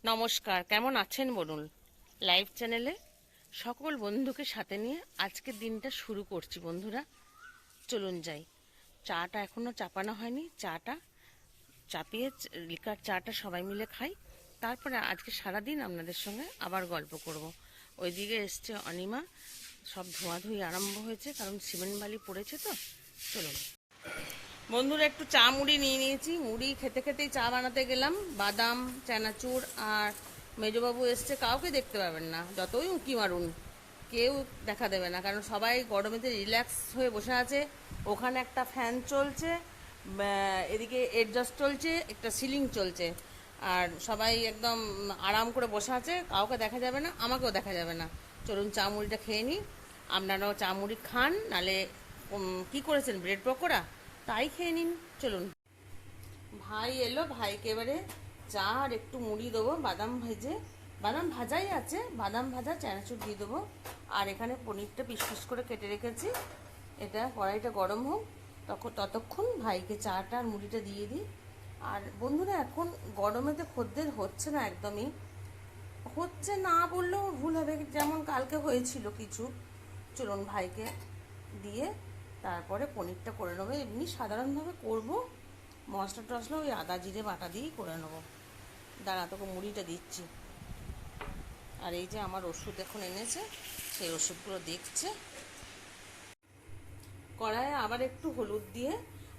নমস্কার, কেমন আছেন বলুন। লাইভ চ্যানেলে সকল বন্ধুকে সাথে নিয়ে আজকের দিনটা শুরু করছি বন্ধুরা। চলুন যাই। চাটা এখনো চাপানো হয়নি, চাটা চাপিয়ে লিকার চাটা সবাই মিলে খাই। তারপরে আজকে সারাদিন আপনাদের সঙ্গে আবার গল্প করব। ওইদিকে এসছে অনিমা, সব ধোয়াধুয়ি আরম্ভ হয়েছে, কারণ সিমেন্ট বালি পড়েছে তো। চলুন বন্ধুরা, একটু চা মুড়ি নিয়ে নিয়েছি। মুড়ি খেতে খেতেই চা বানাতে গেলাম। বাদাম, চানাচুর আর মেজবাবু এসছে, কাউকে দেখতে পাবেন না, যতই উঁকি মারুন কেউ দেখা দেবে না, কারণ সবাই গরমেতে রিল্যাক্স হয়ে বসে আছে। ওখানে একটা ফ্যান চলছে, এদিকে এডজাস্ট চলছে, একটা সিলিং চলছে, আর সবাই একদম আরাম করে বসে আছে, কাউকে দেখা যাবে না, আমাকেও দেখা যাবে না। চলুন চা মুড়িটা খেয়ে নিই। আপনারাও চা মুড়ি খান, নালে কি করেছেন, ব্রেড পকোড়া? তাই খেয়ে নিন। চলুন। ভাই এলো, ভাইকে এবারে চা আর একটু মুড়ি দেবো, বাদাম ভেজে, বাদাম ভাজাই আছে, বাদাম ভাজা চানাচুর দিয়ে দেবো। আর এখানে পনিরটা পিস পিস করে কেটে রেখেছি। এটা কড়াইটা গরম হোক, ততক্ষণ ভাইকে চাটা আর মুড়িটা দিয়ে দিই। আর বন্ধুরা, এখন গরমেতে খদ্দের হচ্ছে না, একদমই হচ্ছে না বললেও ভুল হবে, যেমন কালকে হয়েছিল কিছু। চলুন ভাইকে দিয়ে তারপরে পনিরটা করে নেবো। এমনি সাধারণভাবে করব, মশলা টশলা ওই আদা জিরে বাটা দিয়েই করে নেবো। দাঁড়া, তোকে মুড়িটা দিচ্ছি। আর এই যে আমার ওষুধ এখন এনেছে, সেই ওষুধগুলো দেখছে। কড়াইয়ে আবার একটু হলুদ দিয়ে,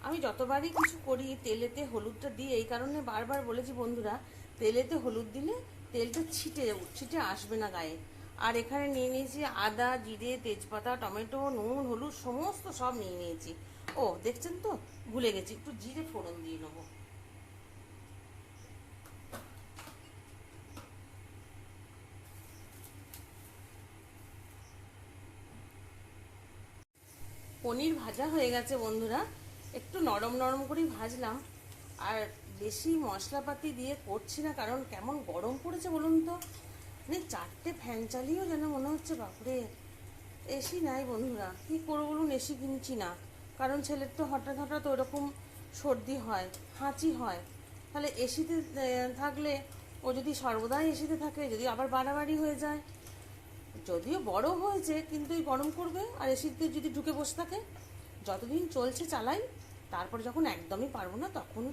আমি যতবারই কিছু করি তেলেতে হলুদটা দিই, এই কারণে বারবার বলেছি বন্ধুরা, তেলেতে হলুদ দিলে তেলটা ছিটে ছিটে আসবে না গায়ে। আর এখানে নিয়ে নিয়েছি আদা জিরে তেজপাতা টমেটো নুন হলুদ সমস্ত সব নিয়ে নিয়েছি। ও দেখছেন তো, ভুলে গেছি, একটু জিরে ফোড়ন দিয়ে নেবো। পনির ভাজা হয়ে গেছে বন্ধুরা, একটু নরম নরম করেই ভাজলাম। আর বেশি মশলাপাতি দিয়ে করছি না, কারণ কেমন গরম পড়েছে বলুন তো। মানে 4টে ফ্যান চালিয়েও যেন মনে হচ্ছে বাপরে। এসি নাই বন্ধুরা, কি করবো বলুন, এসি কিনছি না, কারণ ছেলের তো হঠাৎ হঠাৎ ওরকম সর্দি হয়, হাঁচি হয়। তাহলে এসিতে থাকলে, ও যদি সর্বদাই এসিতে থাকে, যদি আবার বাড়াবাড়ি হয়ে যায়, যদিও বড় হয়েছে কিন্তু এই গরম করবে, আর এসিতে যদি ঢুকে বসে থাকে। যতদিন চলছে চালাই, তারপর যখন একদমই পারবো না, তখন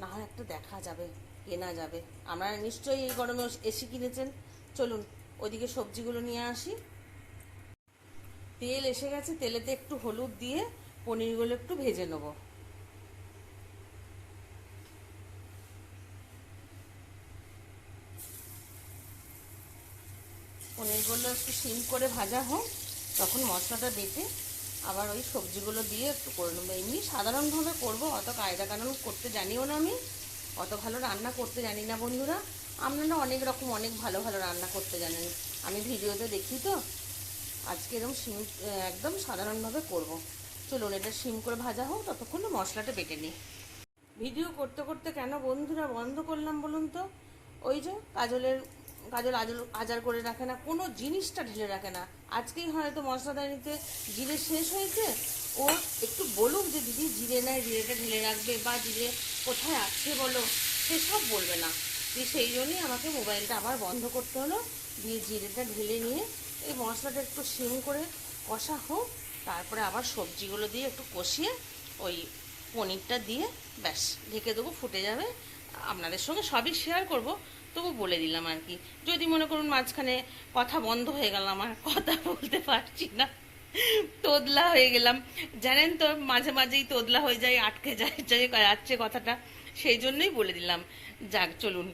না হয় একটা দেখা যাবে, কেনা যাবে। আপনারা নিশ্চয়ই এই গরমে এসি কিনেছেন। চলুন ওইদিকে সবজিগুলো নিয়ে আসি। তেল এসে গেছে, তেলেতে একটু হলুদ দিয়ে পনিরগুলো একটু ভেজে নেবো। পনিরগুলো একটু সিম করে ভাজা হোক, তখন মশলাটা বেটে আবার ওই সবজিগুলো দিয়ে একটু করে নেবো। এমনি সাধারণভাবে করবো, অত কায়দা কানুন করতে জানিও না আমি, অত ভালো রান্না করতে জানি না বন্ধুরা। আপনারা অনেক রকম অনেক ভালো ভালো রান্না করতে জানেন, আমি ভিডিওতে দেখি তো। আজকে এরকম সিম একদম সাধারণভাবে করব। চলুন এটা সিম করে ভাজা হোক, ততক্ষণ মশলাটা বেটে নিই। ভিডিও করতে করতে কেন বন্ধুরা বন্ধ করলাম বলুন তো। ওই যে কাজলের, কাজল আজার করে রাখে না, কোনো জিনিসটা ঢেলে রাখে না। আজকেই হয়তো মশলাদানিতে জিরে শেষ হয়েছে, ও একটু বলুক যে দিদি জিরে নেয়, জিরেটা ঢেলে রাখবে, বা জিরে কোথায় আছে বলো, সেসব বলবে না। দিয়ে সেই জন্যই আমাকে মোবাইলটা আবার বন্ধ করতে হলো। দিয়ে জিরেটা ঢেলে নিয়ে এই মশলাটা একটু সিম করে কষা হোক, তারপরে আবার সবজিগুলো দিয়ে একটু কষিয়ে ওই পনিরটা দিয়ে ব্যাস ঢেকে দেবো, ফুটে যাবে। আপনাদের সঙ্গে সবই শেয়ার করব, তবু বলে দিলাম আর কি। যদি মনে করুন মাঝখানে কথা বন্ধ হয়ে গেল, আমার কথা বলতে পারছি না, তোদলা হয়ে গেলাম, জানেন তো, মাঝে মাঝেই তোদলা হয়ে যায়, আটকে যায় যাচ্ছে কথাটা, সেই জন্যই বলে দিলাম। যাক চলুন,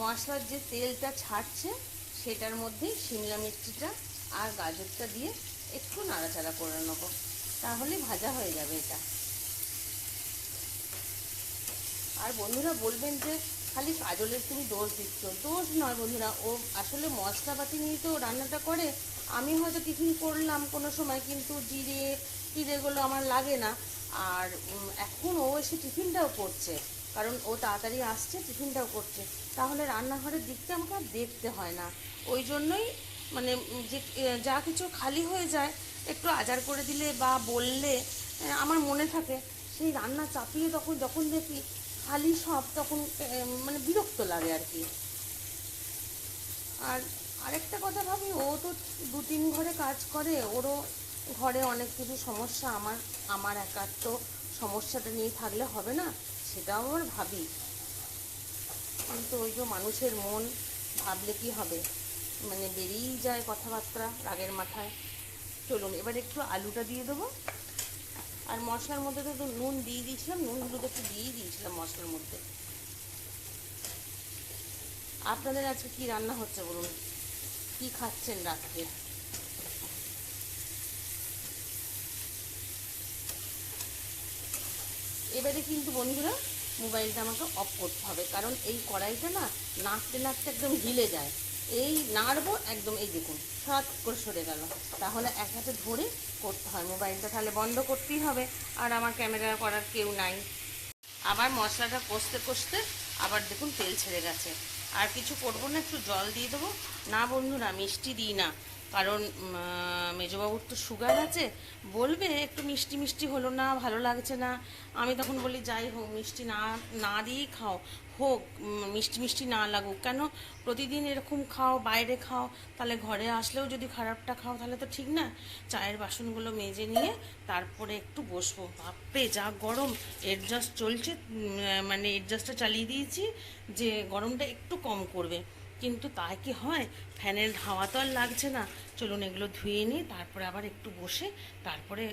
মশলার যে তেলটা ছাড়ছে সেটার মধ্যেই শিমলা মির্চিটা আর গাজরটা দিয়ে একটু নাড়াচাড়া করে নেবো, তাহলে ভাজা হয়ে যাবে এটা। আর বন্ধুরা বলবেন যে খালি কাজলের তুমি দোষ দিচ্ছ, দোষ নয় বন্ধুরা, ও আসলে মশলাপাতি নিয়ে তো রান্নাটা করে। আমি হয়তো টিফিন করলাম কোনো সময়, কিন্তু জিরে টিরেগুলো আমার লাগে না। আর এখন ও এসে টিফিনটাও করছে, কারণ ও তাড়াতাড়ি আসছে, টিফিনটাও করছে, তাহলে রান্নাঘরের দিকটা আমাকে আর দেখতে হয় না। ওই জন্যই মানে যে যা কিছু খালি হয়ে যায়, একটু আজার করে দিলে বা বললে আমার মনে থাকে, সেই রান্না চাপিয়ে তখন যখন দেখি খালি সব তখন মানে বিরক্ত লাগে আর কি। আর আরেকটা কথা ভাবি, ও তো 2-3 ঘরে কাজ করে, ওরও ঘরে অনেক কিছু সমস্যা, আমার আমার একার তো সমস্যাটা নিয়ে থাকলে হবে না, সেটাও আবার ভাবি। কিন্তু ওই যে মানুষের মন, ভাবলে কি হবে, মানে বেরিয়েই যায় কথাবার্তা রাগের মাথায়। চলুন এবার একটু আলুটা দিয়ে দেবো। আর মশলার মধ্যে তো একটু নুন দিয়ে দিয়েছিলাম, নুন হলুদ একটু দিয়েই দিয়েছিলাম মশলার মধ্যে। আপনাদের আজকে কি রান্না হচ্ছে বলুন, কি খাচ্ছেন রাত্রে? এবারে কিন্তু বন্ধুরা মোবাইলটা আমাকে অফ করতে হবে, কারণ এই কড়াইটা না নাড়তে নাড়তে একদম হিলে যায়। এই নাড়বো একদম, এই দেখুন সাত করে সরে গেল। তাহলে এক হাতে ধরে করতে হয় মোবাইলটা, তাহলে বন্ধ করতেই হবে, আর আমার ক্যামেরা করার কেউ নাই। আবার মশলাটা কষতে কষতে আবার দেখুন তেল ছেড়ে গেছে। আর কিছু করবো না, একটু জল দিয়ে দেবো। না বন্ধুরা, মিষ্টি দিই না, কারণ মেজবাবুর তো সুগার আছে, বলবে একটু মিষ্টি মিষ্টি হলো না, ভালো লাগছে না। আমি তখন বলি যাই হোক, মিষ্টি না না দিয়েই খাও, হোক মিষ্টি মিষ্টি না লাগুক, কেন প্রতিদিন এরকম খাও, বাইরে খাও, তাহলে ঘরে আসলেও যদি খারাপটা খাও তাহলে তো ঠিক না। চায়ের বাসনগুলো মেজে নিয়ে তারপরে একটু বসবো। বাপরে যা গরম, এডজাস্ট চলছে, মানে এডজাস্টটা চালিয়ে দিয়েছি যে গরমটা একটু কম করবে, কিন্তু তাই কি হয়, ফ্যানের হাওয়া তো আর লাগছে না। চলুন এগুলো ধুয়ে নিই, তারপরে আবার একটু বসে তারপরে।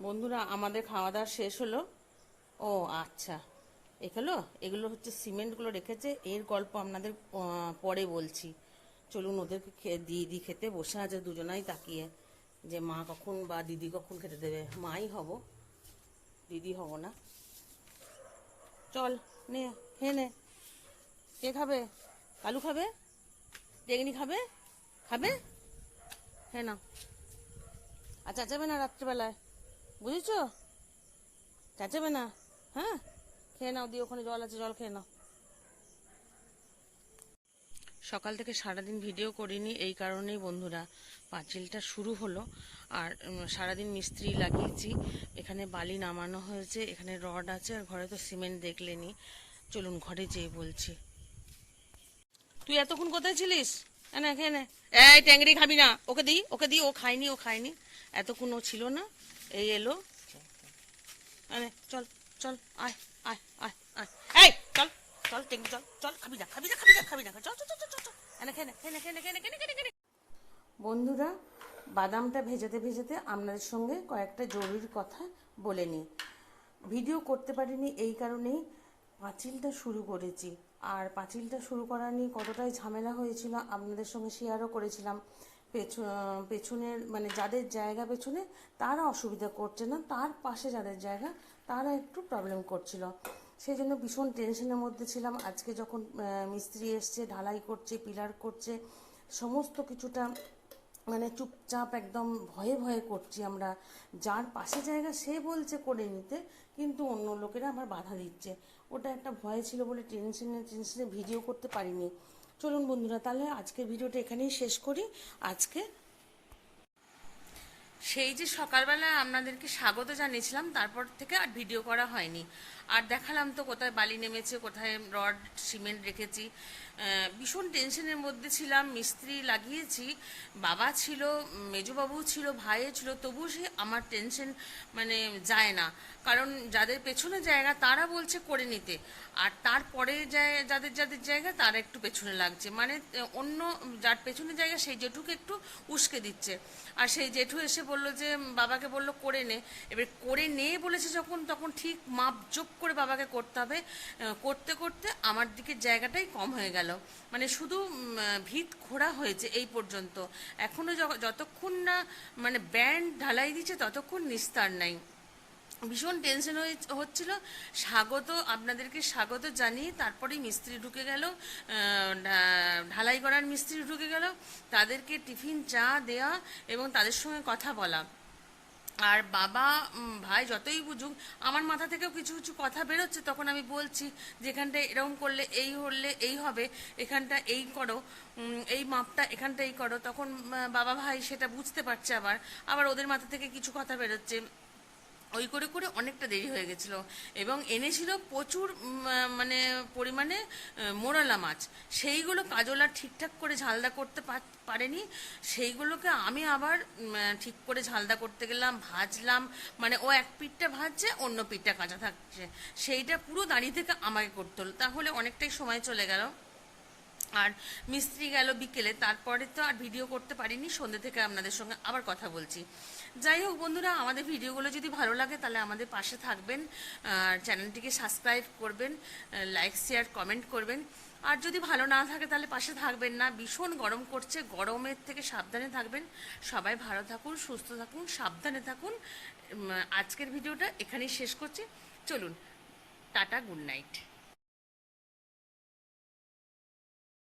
বন্ধুরা আমাদের খাওয়া দাওয়া শেষ হলো। ও আচ্ছা, এগুলো এগুলো হচ্ছে সিমেন্টগুলো রেখেছে, এর গল্প আপনাদের পরে বলছি। চলুন ওদেরকে দিয়ে দিই খেতে, বসে আছে দুজনাই তাকিয়ে, যে মা কখন বা দিদি কখন খেতে দেবে। মাই হব, দিদি হব না। চল নে, খেয়ে নে। কে খাবে? কালু খাবে? টেকনি খাবে? খাবে? হ্যাঁ না, আর চাচাবে না রাত্রিবেলায়, বুঝেছো? চাচাবে না। হ্যাঁ, খেয়ে নাও, দিয়ে ওখানে জল আছে, জল খেয়ে নাও। সকাল থেকে সারাদিন ভিডিও করিনি, এই কারণেই বন্ধুরা পাঁচিলটা শুরু হলো। আর সারাদিন মিস্ত্রি লাগিয়েছি, এখানে বালি নামানো হয়েছে, এখানে রড আছে, আর ঘরে তো সিমেন্ট দেখলেনি। চলুন ঘরে যেয়ে বলছি। তুই এতক্ষণ কোথায় ছিলিস? এনে খেয়ে নে। এই ট্যাংরি খাবি না, ওকে দিই, ওকে দিই, ও খায়নি, ও খায়নি, এতক্ষণ ও ছিল না, এই এলো। আরে চল, চল, আয়, আয়, আয়, আয়, এই চল, চল টেঙ্গি, চল, চল, খাবি না, খাবি না, খাবি না, খাবি না, চল, চল, চল, চল, চল, এনে খেয়ে নে, খেয়ে নে, খেয়ে নে, খেয়ে নে, খেয়ে নে, খেয়ে নে, খেয়ে নে। বন্ধুরা, বাদামটা ভেজাতে ভেজাতে আপনাদের সঙ্গে কয়েকটা জরুরি কথা বলে নিই। ভিডিও করতে পারিনি এই কারণেই, পাঁচিলটা শুরু করেছি, আর পাঁচিলটা শুরু করা নিয়ে কতটাই ঝামেলা হয়েছিল আপনাদের সঙ্গে শেয়ারও করেছিলাম। পেছনের মানে যাদের জায়গা পেছনে, তারা অসুবিধা করছে না, তার পাশে যাদের জায়গা তারা একটু প্রবলেম করছিল, সেই জন্য ভীষণ টেনশনের মধ্যে ছিলাম। আজকে যখন মিস্ত্রি এসছে, ঢালাই করছে, পিলার করছে, সমস্ত কিছুটা মানে চুপচাপ একদম ভয়ে ভয়ে করছি আমরা। যার পাশে জায়গা সে বলছে করে নিতে, কিন্তু অন্য লোকেরা আমার বাধা দিচ্ছে, ওটা একটা ভয় ছিল বলে টেনশনে টেনশনে ভিডিও করতে পারিনি। চলুন বন্ধুরা, তাহলে আজকের ভিডিওটা এখানেই শেষ করি। আজকে সেই যে সকালবেলা আপনাদেরকে স্বাগত জানিয়েছিলাম, তারপর থেকে আর ভিডিও করা হয়নি। আর দেখালাম তো কোথায় বালি নেমেছে, কোথায় রড সিমেন্ট রেখেছি। ভীষণ টেনশনের মধ্যে ছিলাম, মিস্ত্রি লাগিয়েছি, বাবা ছিল, মেজবাবু ছিল, ভাইও ছিল, তবুও সে আমার টেনশন মানে যায় না, কারণ যাদের পেছনে জায়গা তারা বলছে করে নিতে, আর তারপরে যাদের যাদের জায়গা তারা একটু পেছনে লাগছে, মানে অন্য যার পেছনে জায়গা সেই জেঠুকে একটু উস্কে দিচ্ছে। আর সেই জেঠু এসে বলল যে বাবাকে বলল করে নে, এবার করে নে বলেছে যখন, তখন ঠিক মাপ যোগ করে বাবাকে করতে হবে। করতে করতে আমার দিকের জায়গাটাই কম হয়ে গেল, মানে শুধু ভিত খোঁড়া হয়েছে এই পর্যন্ত, এখনো যতক্ষণ না মানে ব্যান্ড ঢালাই দিচ্ছে ততক্ষণ নিস্তার নাই। ভীষণ টেনশন হচ্ছিল। স্বাগত আপনাদেরকে স্বাগত জানিয়ে তারপরেই মিস্ত্রি ঢুকে গেল, ঢালাই করার মিস্ত্রি ঢুকে গেল, তাদেরকে টিফিন চা দেয়া এবং তাদের সঙ্গে কথা বলা। আর বাবা ভাই যতই বুঝুক, আমার মাথা থেকেও কিছু কিছু কথা বেরোচ্ছে, তখন আমি বলছি যে এখানটা এরকম করলে এই হলে এই হবে, এখানটা এই করো, এই মাপটা এখানটা এই করো, তখন বাবা ভাই সেটা বুঝতে পারছে, আবার আবার ওদের মাথা থেকে কিছু কথা বেরোচ্ছে। ওই করে করে অনেকটা দেরি হয়ে গেছিলো এবং এনেছিল প্রচুর মানে পরিমাণে মোরালা মাছ। সেইগুলো কাজল আর ঠিকঠাক করে ঝালদা করতে পারেনি। সেইগুলোকে আমি আবার ঠিক করে ঝালদা করতে গেলাম, ভাজলাম, মানে ও এক পিঠটা ভাজছে অন্য পিঠটা কাঁচা থাকছে, সেইটা পুরো দাঁড়িয়ে থেকে আমাকে করতে হলো, তাহলে অনেকটাই সময় চলে গেল। আর মিস্ত্রি গেল বিকেলে, তারপরে তো আর ভিডিও করতে পারিনি, সন্ধ্যে থেকে আপনাদের সঙ্গে আবার কথা বলছি। যাই হোক বন্ধুরা, আমাদের ভিডিওগুলো যদি ভালো লাগে তাহলে আমাদের পাশে থাকবেন, আর চ্যানেলটিকে সাবস্ক্রাইব করবেন, লাইক শেয়ার কমেন্ট করবেন। আর যদি ভালো না থাকে তাহলে পাশে থাকবেন না। ভীষণ গরম করছে, গরমের থেকে সাবধানে থাকবেন। সবাই ভালো থাকুন, সুস্থ থাকুন, সাবধানে থাকুন। আজকের ভিডিওটা এখানেই শেষ করছি। চলুন, টাটা, গুড নাইট।